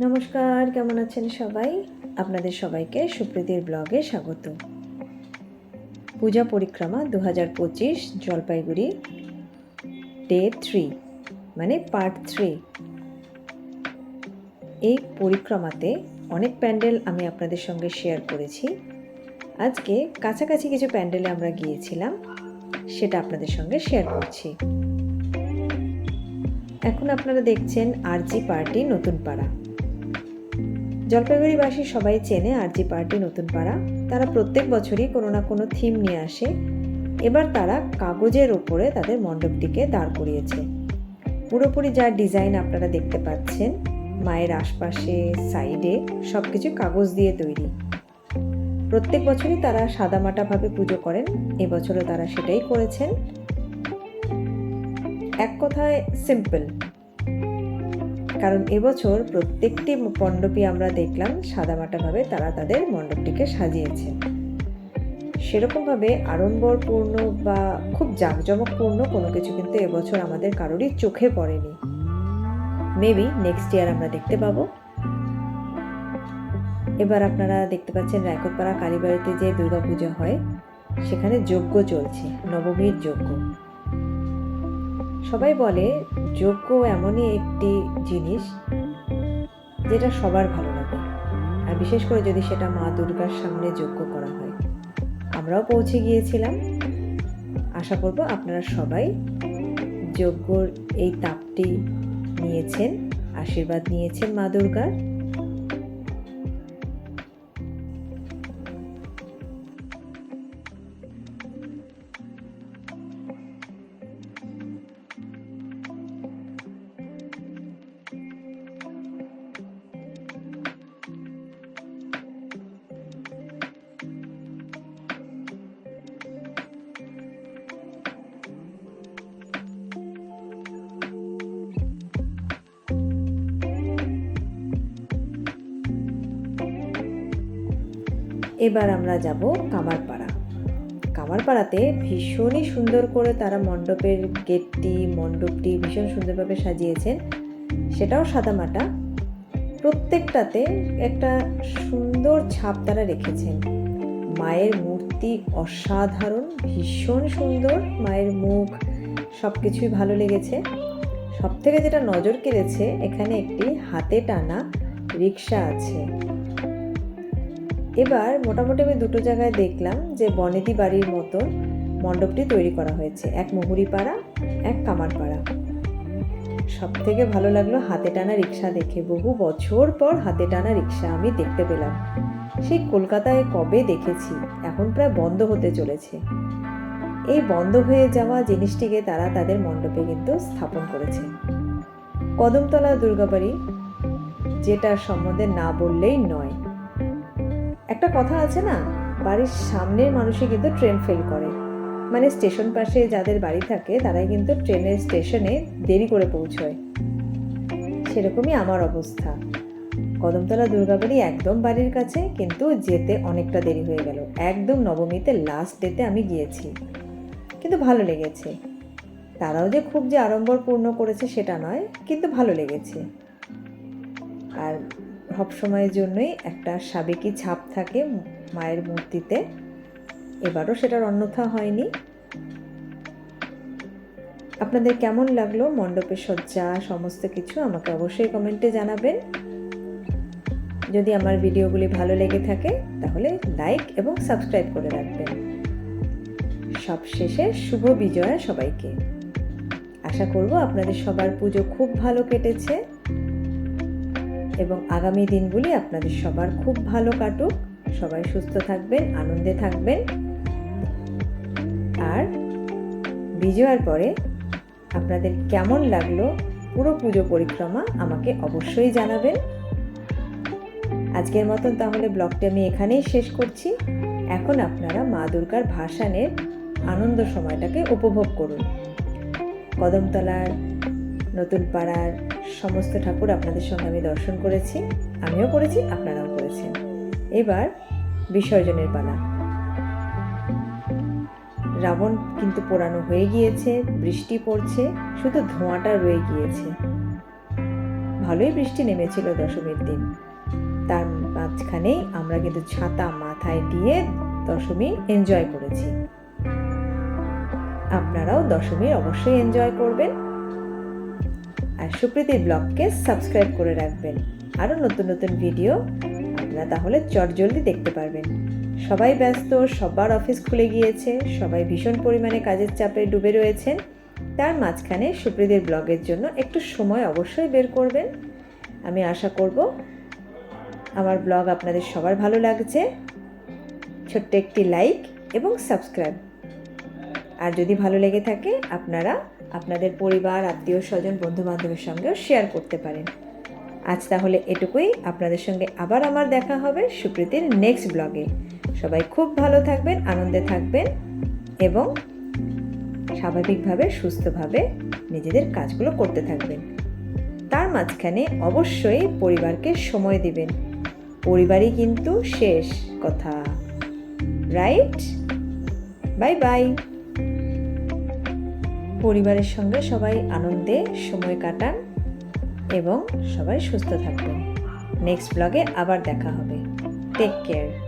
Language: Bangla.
নমস্কার, কেমন আছেন সবাই? আপনাদের সবাইকে সুপ্রীতির ব্লগে স্বাগত। পূজা পরিক্রমা 2025 জলপাইগুড়ি ডে 3 মানে পার্ট 3। এই পরিক্রমাতে অনেক প্যান্ডেল আমি আপনাদের সঙ্গে শেয়ার করেছি। আজকে কাছাকাছি কিছু প্যান্ডেলে আমরা গিয়েছিলাম, সেটা আপনাদের সঙ্গে শেয়ার করছি। এখন আপনারা দেখছেন আরজি পার্টি নতুন পাড়া। জলপাইগুড়িবাসী সবাই চেনে আরজি পার্টি নতুন পাড়া। তারা প্রত্যেক বছরই কোনো না কোনো থিম নিয়ে আসে। এবার তারা কাগজের ওপরে তাদের মণ্ডপটিকে দাঁড় করিয়েছে। পুরোপুরি যা ডিজাইন আপনারা দেখতে পাচ্ছেন, মায়ের আশপাশে সাইডে সব কিছু কাগজ দিয়ে তৈরি। প্রত্যেক বছরই তারা সাদামাটাভাবে পুজো করেন, এবছরও তারা সেটাই করেছেন। এক কথায় সিম্পল, কারণ এবছর প্রত্যেকটি মণ্ডপই আমরা দেখলাম সাদামাটাভাবে তারা তাদের মণ্ডপটিকে সাজিয়েছে। সেরকমভাবে আড়ম্বরপূর্ণ বা খুব জাঁকজমকপূর্ণ কোনো কিছু কিন্তু এবছর আমাদের কারোরই চোখে পড়েনি। মেবি নেক্সট ইয়ার আমরা দেখতে পাবো। এবার আপনারা দেখতে পাচ্ছেন রায়কোটপাড়া কালীবাড়িতে যে দুর্গাপূজা হয়, সেখানে যজ্ঞ চলছে, নবমীর যজ্ঞ। সবাই বলে যজ্ঞ এমনই একটি জিনিস যেটা সবার ভালো লাগে, আর বিশেষ করে যদি সেটা মা দুর্গার সামনে যজ্ঞ করা হয়। আমরাও পৌঁছে গিয়েছিলাম। আশা করব আপনারা সবাই যজ্ঞর এই তাপটি নিয়েছেন, আশীর্বাদ নিয়েছেন মা দুর্গার। এবার আমরা যাব কামারপাড়া। কামারপাড়াতে ভীষণই সুন্দর করে তারা মণ্ডপের মণ্ডপটি ভীষণ সুন্দরভাবে সাজিয়েছেন। সেটাও সাদামাটা, প্রত্যেকটাতে একটা সুন্দর ছাপ তারা রেখেছেন। মায়ের মূর্তি অসাধারণ, ভীষণ সুন্দর, মায়ের মুখ সব কিছুই ভালো লেগেছে। সব থেকে যেটা নজর কেড়েছে, এখানে একটি হাতে টানা রিক্সা আছে। এবার মোটামুটি আমি দুটো জায়গায় দেখলাম যে বনেদি বাড়ির মতন মণ্ডপটি তৈরি করা হয়েছে, এক মুহুরিপাড়া, এক কামারপাড়া। সব থেকে ভালো লাগলো হাতে টানা রিক্সা দেখে। বহু বছর পর হাতে টানা রিক্সা আমি দেখতে পেলাম। সেই কলকাতায় কবে দেখেছি, এখন প্রায় বন্ধ হতে চলেছে। এই বন্ধ হয়ে যাওয়া জিনিসটিকে তারা তাদের মণ্ডপে কিন্তু স্থাপন করেছে। কদমতলা দুর্গাবাড়ি, যেটার সম্বন্ধে না বললেই নয়। একটা কথা আছে না, বাড়ির সামনের মানুষই কিন্তু ট্রেন ফেল করে। মানে স্টেশন পাশে যাদের বাড়ি থাকে তারাই কিন্তু ট্রেনের স্টেশনে দেরি করে পৌঁছয়। সেরকমই আমার অবস্থা। কদমতলা দুর্গাবাড়ি একদম বাড়ির কাছে, কিন্তু যেতে অনেকটা দেরি হয়ে গেল। একদম নবমীতে লাস্ট ডেতে আমি গিয়েছি, কিন্তু ভালো লেগেছে। তারাও যে খুব যে আড়ম্বরপূর্ণ করেছে সেটা নয়, কিন্তু ভালো লেগেছে। আর সব সময়ের জন্যই একটা সাবেকি ছাপ থাকে মায়ের মূর্তিতে, এবারও সেটার অন্যথা হয়নি। আপনাদের কেমন লাগলো মণ্ডপের সজ্জা, সমস্ত কিছু আমাকে অবশ্যই কমেন্টে জানাবেন। যদি আমার ভিডিওগুলি ভালো লেগে থাকে তাহলে লাইক এবং সাবস্ক্রাইব করে রাখবেন। সব শেষে শুভ বিজয়া সবাইকে। আশা করব আপনাদের সবার পুজো খুব ভালো কেটেছে এবং আগামী দিনগুলি আপনাদের সবার খুব ভালো কাটুক। সবাই সুস্থ থাকবেন, আনন্দে থাকবেন। আর বিজয়ার পরে আপনাদের কেমন লাগলো পুরো পুজো পরিক্রমা আমাকে অবশ্যই জানাবেন। আজকের মতন তাহলে ব্লগটি আমি এখানেই শেষ করছি। এখন আপনারা মা দুর্গার ভাসানের আনন্দ সময়টাকে উপভোগ করুন। কদমতলার নতুন পাড়ার সমস্ত ঠাকুর আপনাদের সঙ্গে আমি দর্শন করেছি, আমিও করেছি, আপনারাও করেছেন। এবার বিসর্জনের পালা। রাবণ কিন্তু পোড়ানো হয়ে গিয়েছে, বৃষ্টি পড়ছে, শুধু ধোঁয়াটা রয়ে গিয়েছে। ভালোই বৃষ্টি নেমেছিল দশমীর দিন। তার মাঝখানেই আমরা কিন্তু ছাতা মাথায় দিয়ে দশমী এনজয় করেছি। আপনারাও দশমী অবশ্যই এনজয় করবেন, আর সুপ্রীতির ব্লগকে সাবস্ক্রাইব করে রাখবেন। আরও নতুন নতুন ভিডিও আপনারা তাহলে চটজলদি দেখতে পারবেন। সবাই ব্যস্ত, সবার অফিস খুলে গিয়েছে, সবাই ভীষণ পরিমাণে কাজের চাপে ডুবে রয়েছেন। তার মাঝখানে সুপ্রীতির ব্লগের জন্য একটু সময় অবশ্যই বের করবেন। আমি আশা করব আমার ব্লগ আপনাদের সবার ভালো লাগছে। ছোট্ট একটি লাইক এবং সাবস্ক্রাইব, আর যদি ভালো লেগে থাকে আপনারা আপনাদের পরিবার, আত্মীয় স্বজন, বন্ধু বান্ধবের সঙ্গেও শেয়ার করতে পারেন। আজ তাহলে এটুকুই। আপনাদের সঙ্গে আবার আমার দেখা হবে সুপ্রীতির নেক্সট ব্লগে। সবাই খুব ভালো থাকবেন, আনন্দে থাকবেন এবং স্বাভাবিকভাবে সুস্থভাবে নিজেদের কাজগুলো করতে থাকবেন। তার মাঝখানে অবশ্যই পরিবারকে সময় দিবেন। পরিবারই কিন্তু শেষ কথা, রাইট? Bye bye. পরিবারের সঙ্গে সবাই আনন্দে সময় কাটান এবং সবাই সুস্থ থাকবেন। নেক্সট ব্লগে আবার দেখা হবে। Take care.